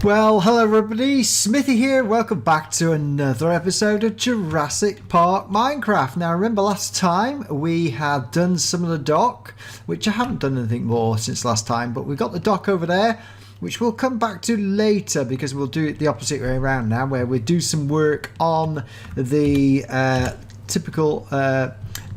Well, hello everybody, Smithy here. Welcome back to another episode of Jurassic Park Minecraft. Now remember last time we had done some of the dock, which I haven't done anything more since last time, but we got the dock over there, which we'll come back to later because we'll do it the opposite way around now, where we do some work on the typical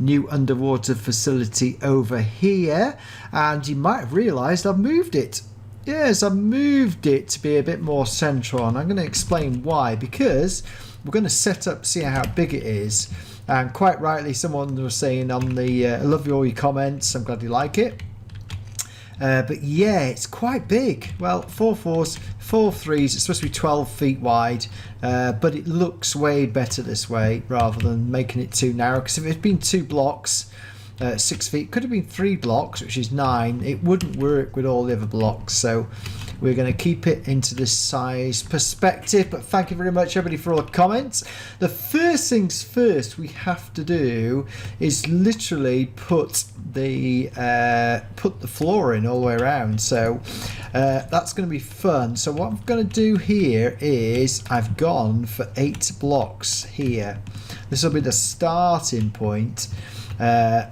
new underwater facility over here. And you might have realised I've moved it. Yes, I moved it to be a bit more central, and I'm going to explain why. Because we're going to set up, see how big it is, and quite rightly someone was saying on the I love all your comments, I'm glad you like it. But yeah, it's quite big. Well, 4 4s, 4 3s, it's supposed to be 12 feet wide, but it looks way better this way rather than making it too narrow, because if it had been 2 blocks, 6 feet, could have been 3 blocks, which is 9, it wouldn't work with all the other blocks. So we're going to keep it into this size perspective. But thank you very much everybody for all the comments. The first things first we have to do is literally put the floor in all the way around. So that's going to be fun. So what I'm going to do here is I've gone for 8 blocks here. This will be the starting point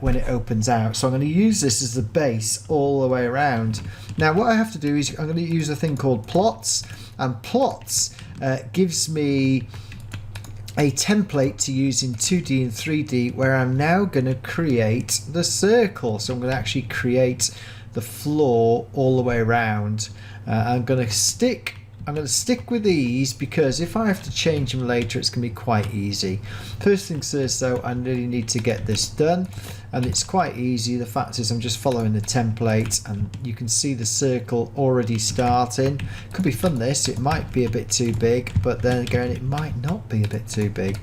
when it opens out. So I'm going to use this as the base all the way around. Now what I have to do is I'm going to use a thing called plots, and plots gives me a template to use in 2D and 3D, where I'm now going to create the circle. So I'm going to actually create the floor all the way around. I'm going to stick with these because if I have to change them later, it's going to be quite easy. First things first though, I really need to get this done, and it's quite easy. The fact is I'm just following the template, and you can see the circle already starting. Could be fun this, it might be a bit too big, but then again it might not be a bit too big,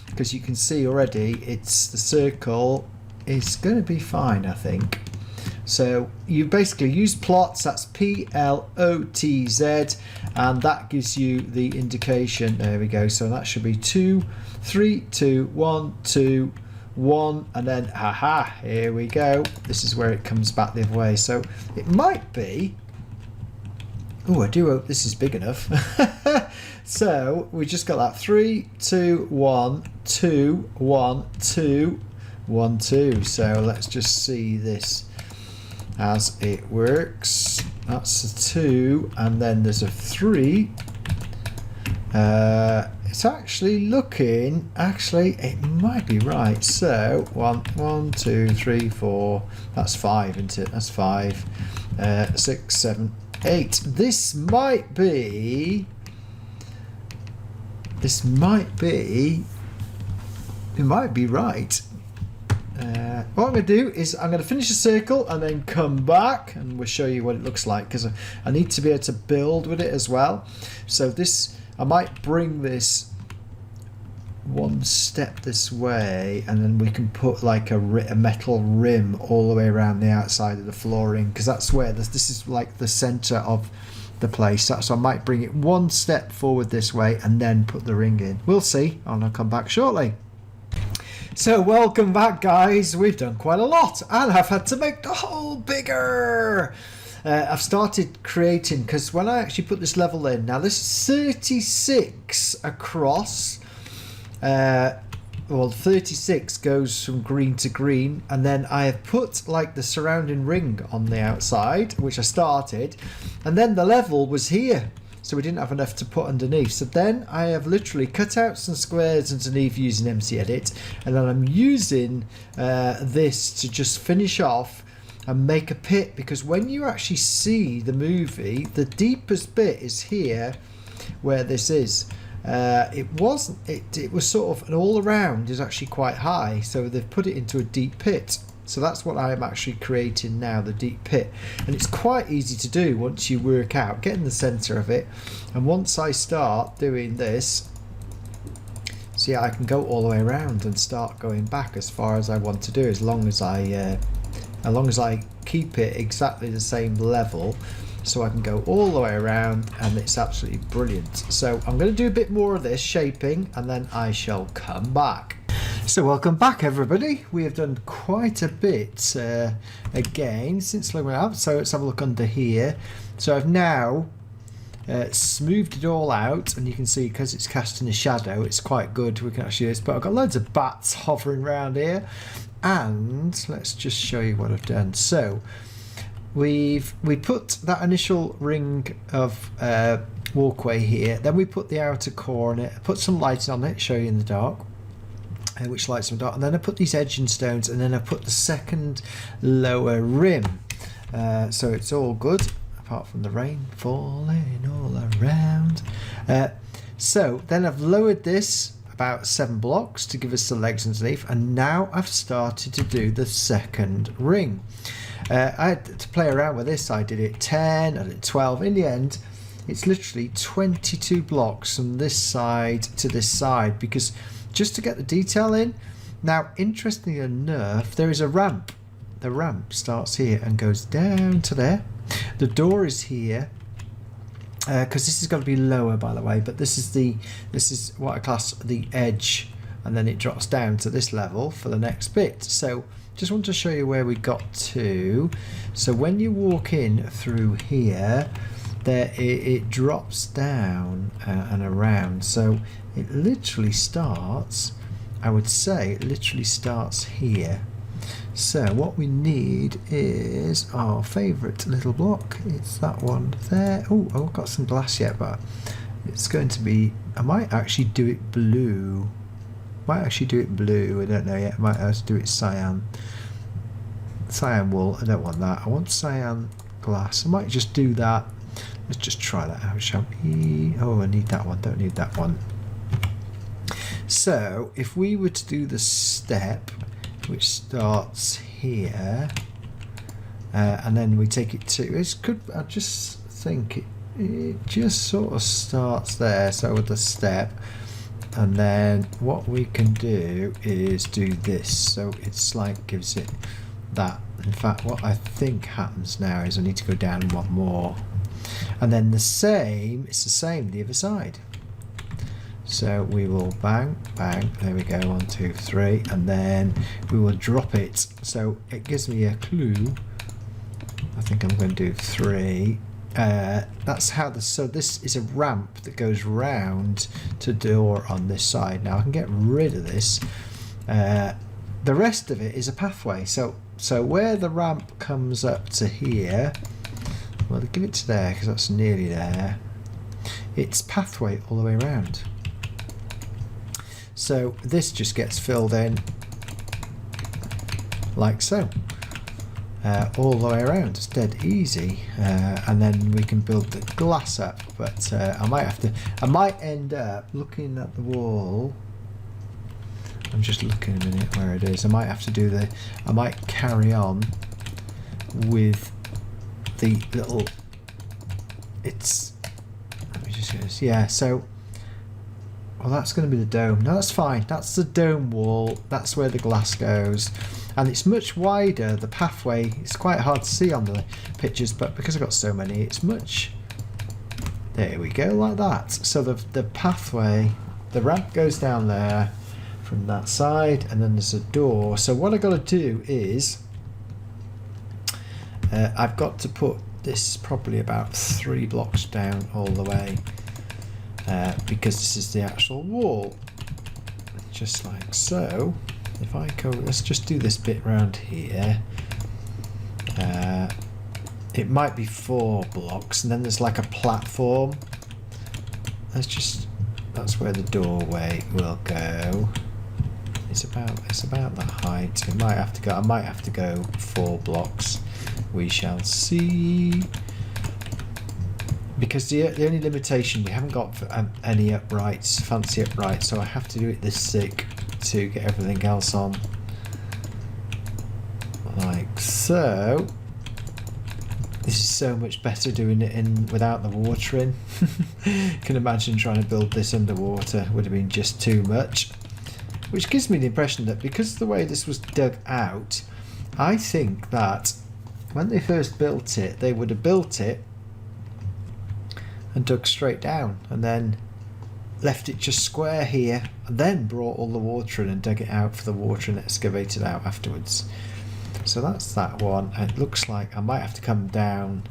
because you can see already it's the circle is going to be fine, I think. So you basically use plots, that's P-L-O-T-Z, and that gives you the indication. There we go. So that should be 2, 3, 2, 1, 2, 1, and then haha, here we go. This is where it comes back the other way. So it might be, oh, I do hope this is big enough. So we just got that 3, 2, 1, 2, 1, 2, 1, 2. So let's just see this as it works. That's a 2, and then there's a 3. It's actually looking, it might be right. So 1, 2, 3, 4. That's 5, isn't it? That's 5. 6, 7, 8. This might be. It might be right. What I'm going to do is I'm going to finish the circle and then come back and we'll show you what it looks like, because I need to be able to build with it as well. So this, I might bring this one step this way, and then we can put like a metal rim all the way around the outside of the flooring, because that's where this is like the center of the place. So I might bring it one step forward this way and then put the ring in. We'll see, and I'll come back shortly. So welcome back guys, we've done quite a lot and I've had to make the hole bigger. I've started creating, because when I actually put this level in, now this is 36 across, well 36 goes from green to green, and then I have put like the surrounding ring on the outside, which I started, and then the level was here. So we didn't have enough to put underneath. So then I have literally cut out some squares underneath using MC Edit, and then I'm using this to just finish off and make a pit, because when you actually see the movie, the deepest bit is here where this is. It was sort of an all around is actually quite high, so they've put it into a deep pit. So that's what I'm actually creating now, the deep pit. And it's quite easy to do once you work out, get in the center of it. And once I start doing this, see, I can go all the way around and start going back as far as I want to do, as long as I keep it exactly the same level. So I can go all the way around, and it's absolutely brilliant. So I'm going to do a bit more of this shaping, and then I shall come back. So welcome back everybody. We have done quite a bit again since logging out. So let's have a look under here. So I've now smoothed it all out, and you can see because it's casting a shadow, it's quite good. We can actually do this, but I've got loads of bats hovering around here, and let's just show you what I've done. So we put that initial ring of walkway here, then we put the outer core on it, put some lighting on it, show you in the dark, which lights in the dark, and then I put these edging stones, and then I put the second lower rim. So it's all good, apart from the rain falling all around. So then I've lowered this about 7 blocks to give us the legs underneath, and now I've started to do the second ring. I had to play around with this. I did it 10, I did 12. In the end, it's literally 22 blocks from this side to this side, because just to get the detail in. Now, interestingly enough, there is a ramp. The ramp starts here and goes down to there. The door is here, because this is going to be lower, by the way, but this is what I class the edge, and then it drops down to this level for the next bit. So just want to show you where we got to. So when you walk in through here, there it drops down and around. So it literally starts, I would say, it literally starts here. So what we need is our favourite little block. It's that one there. Oh, I've got some glass yet, but it's going to be, I might actually do it blue. I don't know yet. I might have to do it cyan. Cyan wool, I don't want that. I want cyan glass. I might just do that. Let's just try that out, shall we? Oh, I need that one. Don't need that one. So if we were to do the step, which starts here, and then we take it to, I just think it just sort of starts there, so with the step, and then what we can do is do this, so it's like gives it that. In fact, what I think happens now is I need to go down one more, and then it's the same the other side. So we will bang, bang, there we go, 1, 2, 3, and then we will drop it. So it gives me a clue. I think I'm going to do 3. That's how so this is a ramp that goes round to door on this side. Now I can get rid of this. The rest of it is a pathway. So where the ramp comes up to here, well, give it to there because that's nearly there. It's pathway all the way around. So this just gets filled in like so, all the way around. It's dead easy, and then we can build the glass up. But I might end up looking at the wall. I'm just looking a minute where it is. I might have to do I might carry on with the little. Let me just get this. Yeah. So. Well, that's going to be the dome. No, that's fine. That's the dome wall. That's where the glass goes. And it's much wider. The pathway, it's quite hard to see on the pictures, but because I've got so many, it's much... There we go, like that. So the pathway, the ramp goes down there from that side, and then there's a door. So what I've got to do is... I've got to put this probably about 3 blocks down all the way. Because this is the actual wall, just like so. If I go, let's just do this bit round here. It might be 4 blocks, and then there's like a platform. That's where the doorway will go. It's about the height. I might have to go 4 blocks. We shall see. Because the only limitation, we haven't got any uprights, fancy uprights, so I have to do it this thick to get everything else on. Like so. This is so much better doing it without the water in. Can imagine trying to build this underwater would have been just too much. Which gives me the impression that because of the way this was dug out, I think that when they first built it, they would have built it and dug straight down and then left it just square here and then brought all the water in and dug it out for the water and excavated out afterwards. So that's that one. It looks like I might have to come down.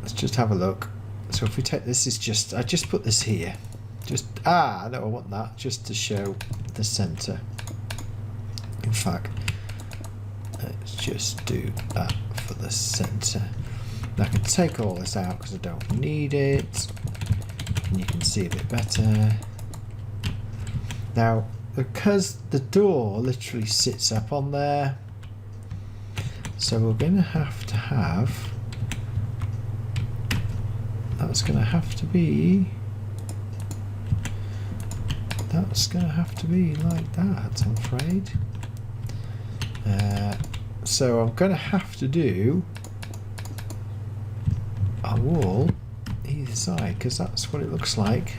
Let's just have a look. So if we take this, is just I just put this here. No, I want that just to show the center. In fact, let's just do that for the center. I can take all this out because I don't need it, and you can see a bit better. Now, because the door literally sits up on there, so we're going to have that's going to have to be like that, I'm afraid. So I'm going to have to do a wall either side, because that's what it looks like.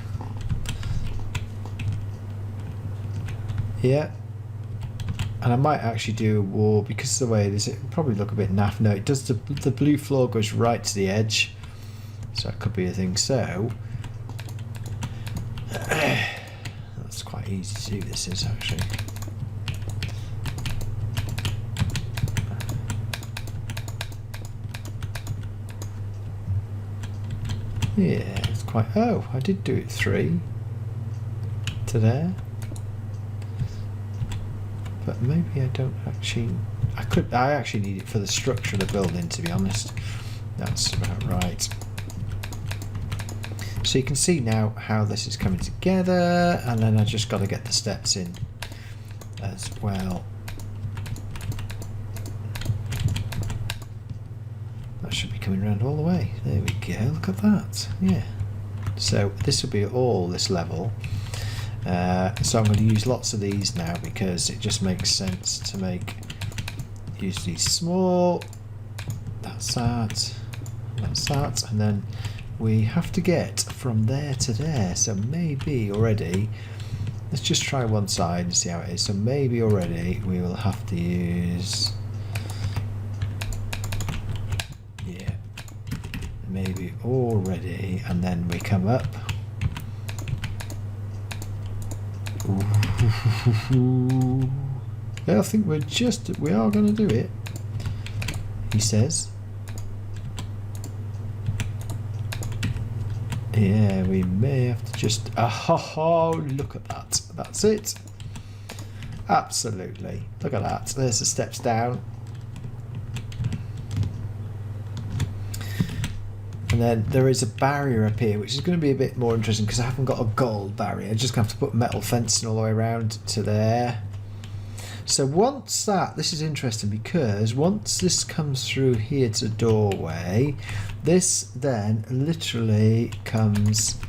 Yeah, and I might actually do a wall because of the way it is. It will probably look a bit naff. No, it does. The blue floor goes right to the edge, so that could be a thing. So that's quite easy to do. This is actually. Yeah, it's quite. Oh, I did do it 3 to there. But maybe I don't actually. I actually need it for the structure of the building, to be honest. That's about right. So you can see now how this is coming together, and then I just got to get the steps in as well. That should be coming around all the way. There we go. Look at that. Yeah. So this will be all this level. So I'm going to use lots of these now because it just makes sense to use these small. That's that, and then we have to get from there to there. So maybe already, let's just try one side and see how it is. So maybe already we will have to use, yeah, maybe already, and then we come up. Yeah, I think we are going to do it, he says. Yeah, we may have to just look at that. That's it. Absolutely. Look at that. There's the steps down. And then there is a barrier up here, which is going to be a bit more interesting because I haven't got a gold barrier. I'm just going to have to put metal fencing all the way around to there. So once this is interesting because once this comes through here to the doorway, this then literally comes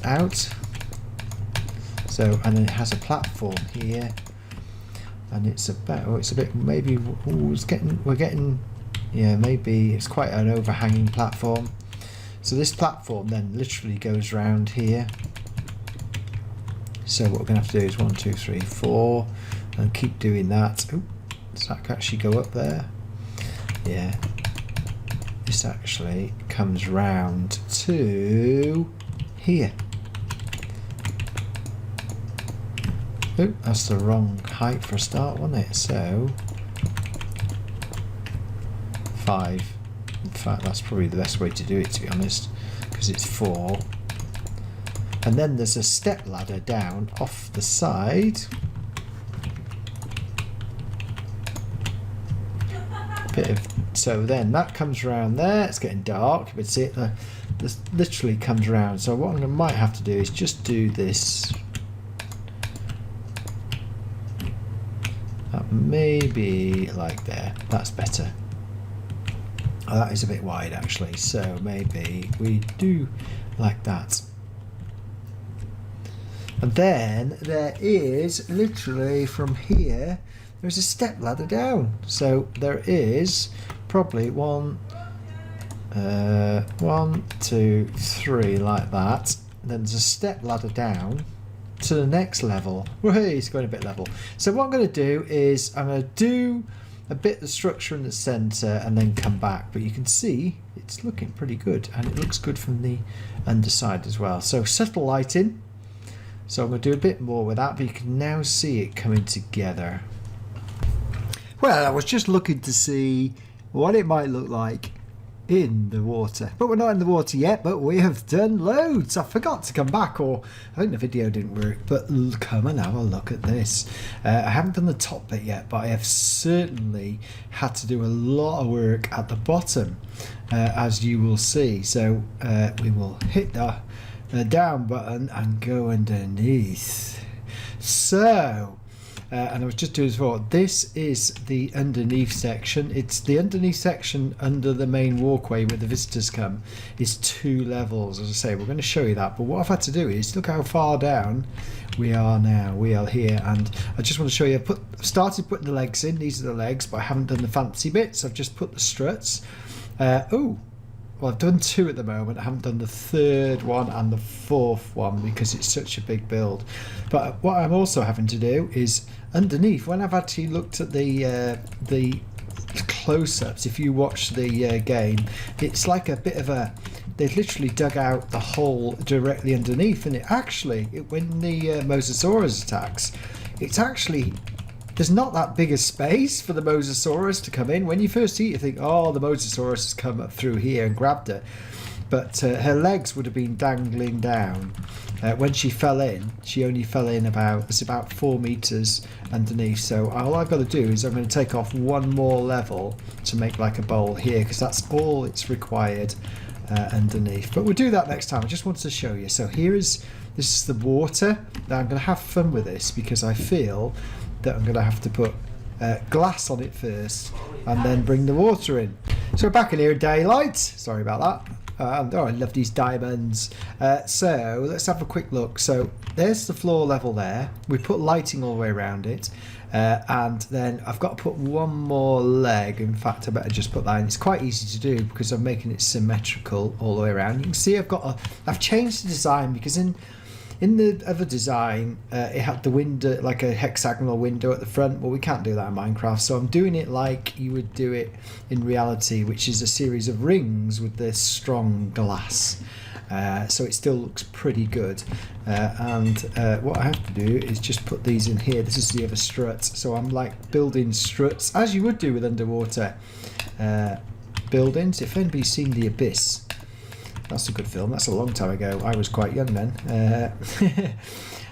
out. So, and then it has a platform here, and it's a bit maybe we're getting. Yeah, maybe it's quite an overhanging platform. So this platform then literally goes round here. So what we're going to have to do is 1, 2, 3, 4, and keep doing that. Ooh, does that actually go up there? Yeah. This actually comes round to here. Oh, that's the wrong height for a start, wasn't it? So 5. In fact, that's probably the best way to do it, to be honest, because it's 4. And then there's a step ladder down off the side. So then that comes around there. It's getting dark, but see it. This literally comes around. So what I might have to do is just do this. Maybe like there. That's better. Oh, that is a bit wide actually. So maybe we do like that. And then there is literally from here, there's a step ladder down. So there is probably 1, 2, 3 like that. And then there's a step ladder down to the next level. Hey, it's going a bit level. So what I'm going to do is I'm going to do a bit of the structure in the center and then come back. But you can see it's looking pretty good, and it looks good from the underside as well. So settle lighting. So I'm going to do a bit more with that, but you can now see it coming together. Well, I was just looking to see what it might look like in the water. But we're not in the water yet, but we have done loads. I forgot to come back, or I think the video didn't work, but come and have a look at this. I haven't done the top bit yet, but I have certainly had to do a lot of work at the bottom, as you will see. So we will hit the down button and go underneath. So and I was just doing this before. This is the underneath section. It's the underneath section under the main walkway where the visitors come. Is 2 levels, as I say. We're going to show you that. But what I've had to do is look how far down we are now. We are here, and I just want to show you. I've started putting the legs in. These are the legs, but I haven't done the fancy bits. I've just put the struts. Well, I've done 2 at the moment. I haven't done the 3rd one and the 4th one because it's such a big build. But what I'm also having to do is underneath, when I've actually looked at the close-ups, if you watch the game, it's like a bit of a... They've literally dug out the hole directly underneath, and when the Mosasaurus attacks, it's actually... There's not that big a space for the Mosasaurus to come in. When you first see it, you think, oh, the Mosasaurus has come up through here and grabbed her. But her legs would have been dangling down. When she fell in, she only fell in about 4 meters underneath. So all I've got to do is I'm going to take off 1 more level to make like a bowl here, because that's all it's required underneath. But we'll do that next time. I just wanted to show you. So this is the water. Now I'm going to have fun with this because I feel that I'm going to have to put glass on it first and then bring the water in. So we're back in here in daylight. Sorry about that. Oh, I love these diamonds. So let's have a quick look. So there's the floor level there. We put lighting all the way around it. And then I've got to put 1 more leg. In fact, I better just put that in. It's quite easy to do because I'm making it symmetrical all the way around. You can see I've changed the design because in the other design, it had the window, like a hexagonal window at the front. Well, we can't do that in Minecraft, so I'm doing it like you would do it in reality, which is a series of rings with this strong glass. So it still looks pretty good. And what I have to do is just put these in here. This is the other struts. So I'm like building struts, as you would do with underwater buildings. If anybody's seen The Abyss, that's a good film. That's a long time ago. I was quite young then.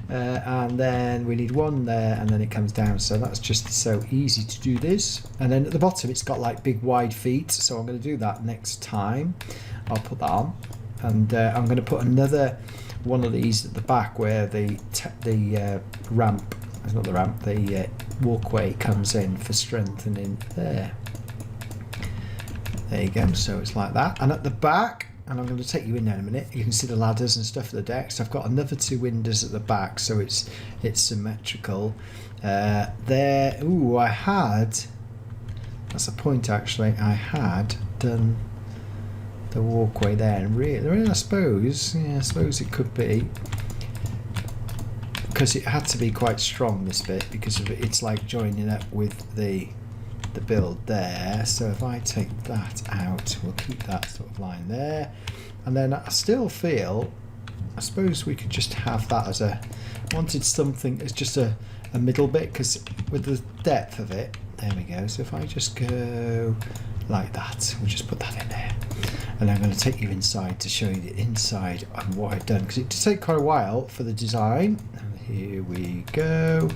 And then we need 1 there, and then it comes down. So that's just so easy to do this. And then at the bottom, it's got like big wide feet. So I'm going to do that next time. I'll put that on, and I'm going to put another one of these at the back where the ramp. It's not the ramp. The walkway comes in for strengthening there. There you go. So it's like that. And at the back. And I'm going to take you in there in a minute. You can see the ladders and stuff at the deck. So I've got another 2 windows at the back, so it's symmetrical. There, ooh, that's a point actually. I had done the walkway there, and really, I suppose it could be, because it had to be quite strong, this bit, because of it's like joining up with the build there. So if I take that out, we'll keep that sort of line there, and then I still feel, I suppose we could just have that as I wanted something as just a middle bit, because with the depth of it, there we go. So if I just go like that, we'll just put that in there, and I'm going to take you inside to show you the inside and what I've done, because it did take quite a while for the design. And here we go.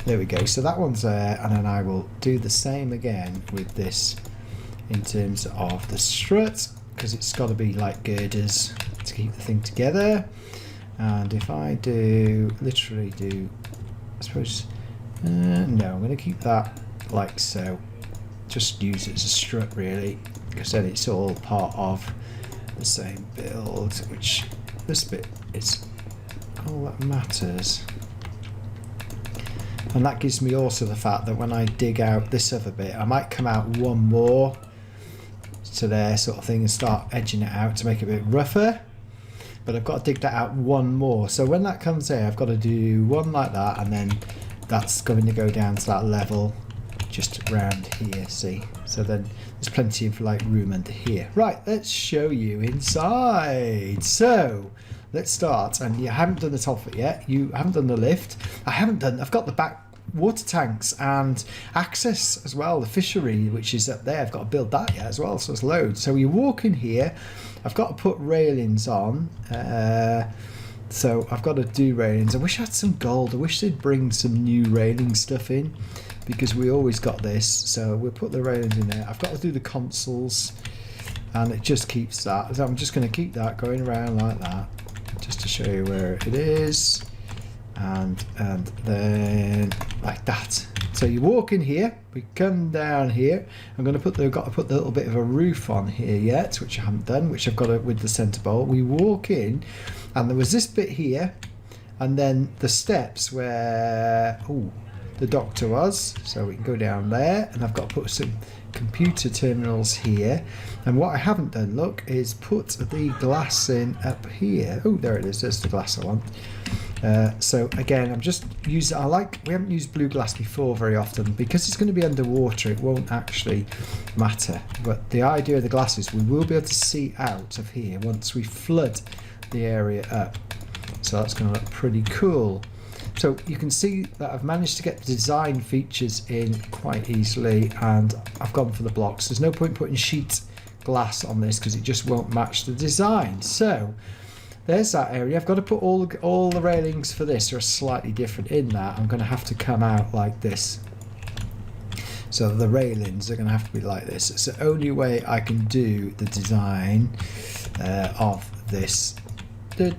There we go. So that one's there, and then I will do the same again with this in terms of the strut, because it's got to be like girders to keep the thing together. And if I literally do, I suppose, no, I'm going to keep that like so. Just use it as a strut really, because then it's all part of the same build, which this bit is all that matters. And that gives me also the fact that when I dig out this other bit, I might come out 1 more to there sort of thing and start edging it out to make it a bit rougher. But I've got to dig that out 1 more. So when that comes there, I've got to do 1 like that, and then that's going to go down to that level just around here, see? So then there's plenty of like room under here. Right, let's show you inside. So let's start, and you haven't done the top of it yet. You haven't done the lift. I've got the back water tanks and access as well. The fishery, which is up there, I've got to build that yet as well, so it's loads. So you walk in here, I've got to put railings on. So I've got to do railings. I wish I had some gold. I wish they'd bring some new railing stuff in, because we always got this. So we'll put the railings in there. I've got to do the consoles, and it just keeps that. So I'm just going to keep that going around like that, just to show you where it is, and then like that. So you walk in here, we come down here. I'm going to put got to put the little bit of a roof on here yet, which I haven't done, which I've got to, with the centre bowl. We walk in, and there was this bit here, and then the steps where the doctor was. So we can go down there, and I've got to put some computer terminals here. And what I haven't done, look, is put the glass in up here. Oh, there it is. There's the glass I want. So again, I'm just using. We haven't used blue glass before very often, because it's going to be underwater. It won't actually matter. But the idea of the glass is we will be able to see out of here once we flood the area up. So that's going to look pretty cool. So you can see that I've managed to get the design features in quite easily, and I've gone for the blocks. There's no point putting sheet glass on this because it just won't match the design. So there's that area. I've got to put all the railings for this are slightly different in that I'm going to have to come out like this. So the railings are going to have to be like this. It's the only way I can do the design of this. And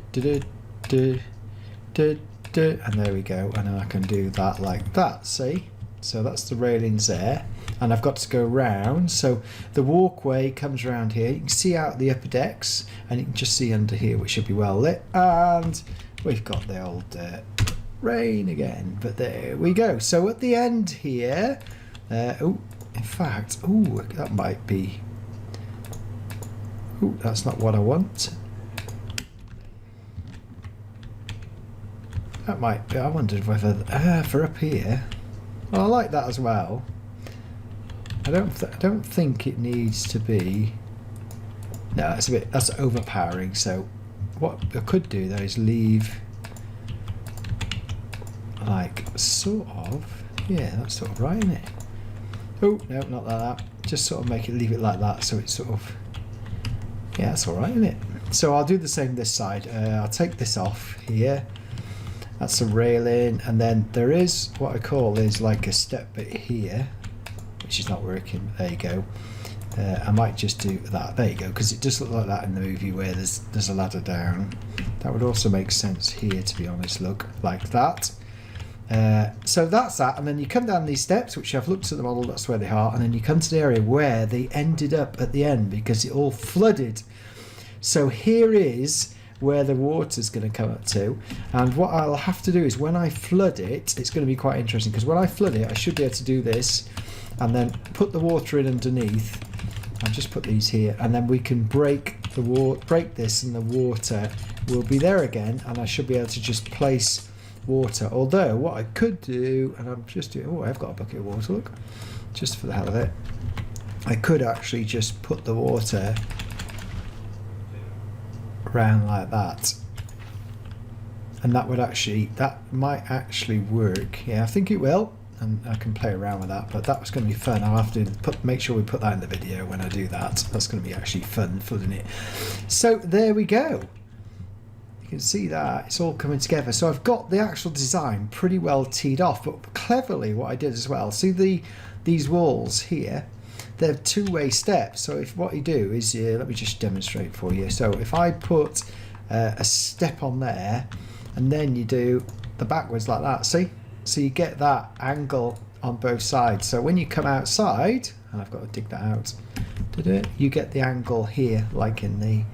there we go, and then I can do that like that, see? So that's the railings there, and I've got to go round. So the walkway comes around here. You can see out the upper decks, and you can just see under here, which should be well lit. And we've got the old rain again, but there we go. So at the end here, in fact, that might be, that's not what I want. That might be. I wondered whether for up here. Well, I like that as well. I don't think it needs to be. No, that's a bit. That's overpowering. So, what I could do though is leave like sort of. Yeah, that's sort of right, isn't it? Oh no, not like that. Just sort of leave it like that. So it's sort of. Yeah, that's all right, isn't it? So I'll do the same this side. I'll take this off here. That's a railing, and then there is what I call is like a step bit here, which is not working. There you go. I might just do that. There you go, because it does look like that in the movie where there's a ladder down. That would also make sense here, to be honest. Look like that. So that's that, and then you come down these steps, which I've looked at the model. That's where they are, and then you come to the area where they ended up at the end because it all flooded. So here is where the water's going to come up to, and what I'll have to do is when I flood it, it's going to be quite interesting, because when I flood it I should be able to do this and then put the water in underneath. I'll just put these here, and then we can break this, and the water will be there again, and I should be able to just place water. Although what I could do, and I'm just doing, I've got a bucket of water, look, just for the hell of it, I could actually just put the water around like that, and that might actually work. Yeah, I think it will, and I can play around with that, but that was going to be fun. I'll have to make sure we put that in the video when I do that. That's going to be actually fun, flooding it. So there we go. You can see that it's all coming together. So I've got the actual design pretty well teed off, but cleverly what I did as well, see these walls here, they're two-way steps. So if what you do is, let me just demonstrate for you. So if I put a step on there, and then you do the backwards like that, see? So you get that angle on both sides. So when you come outside, and I've got to dig that out, you get the angle here, like in the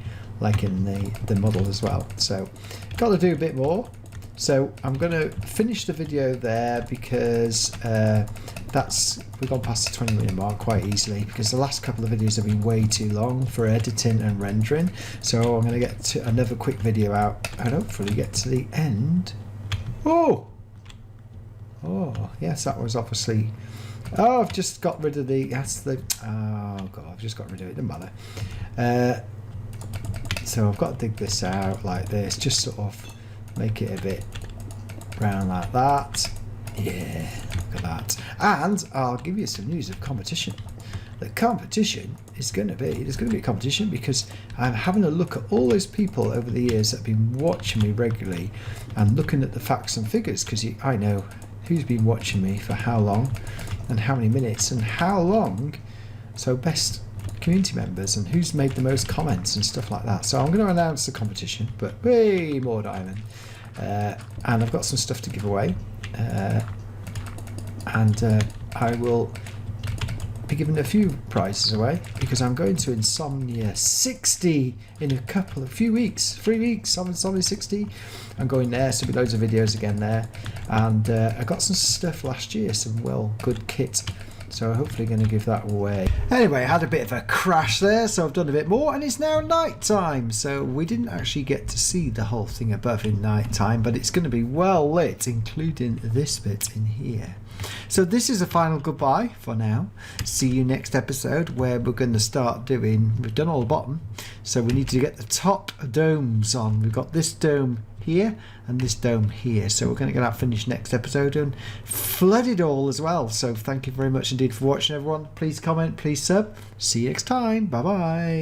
model as well. So got to do a bit more. So I'm going to finish the video there, because we've gone past the 20-minute mark quite easily, because the last couple of videos have been way too long for editing and rendering. So I'm going to get to another quick video out and hopefully get to the end. Oh yes, that was obviously. I've just got rid of oh god, I've just got rid of it. Doesn't matter. So I've got to dig this out like this, just sort of make it a bit round like that. Yeah, look at that. And I'll give you some news of competition. The competition is going to be, there's going to be a competition because I'm having a look at all those people over the years that have been watching me regularly and looking at the facts and figures, because I know who's been watching me for how long and how many minutes and how long. So best community members and who's made the most comments and stuff like that. So I'm going to announce the competition, but way more diamond. And I've got some stuff to give away. And I will be giving a few prizes away because I'm going to Insomnia 60 in a few weeks, 3 weeks. I'm Insomnia 60. I'm going there, so there'll be loads of videos again there. And I got some stuff last year, some good kit. So hopefully going to give that away. Anyway, I had a bit of a crash there, so I've done a bit more, and it's now night time. So we didn't actually get to see the whole thing above in night time, but it's going to be well lit, including this bit in here. So this is a final goodbye for now. See you next episode, where we're going to start doing, we've done all the bottom, so we need to get the top domes on. We've got this dome here and this dome here, so we're going to get that finished next episode and flood it all as well. So thank you very much indeed for watching, everyone. Please comment, please sub. See you next time. Bye bye.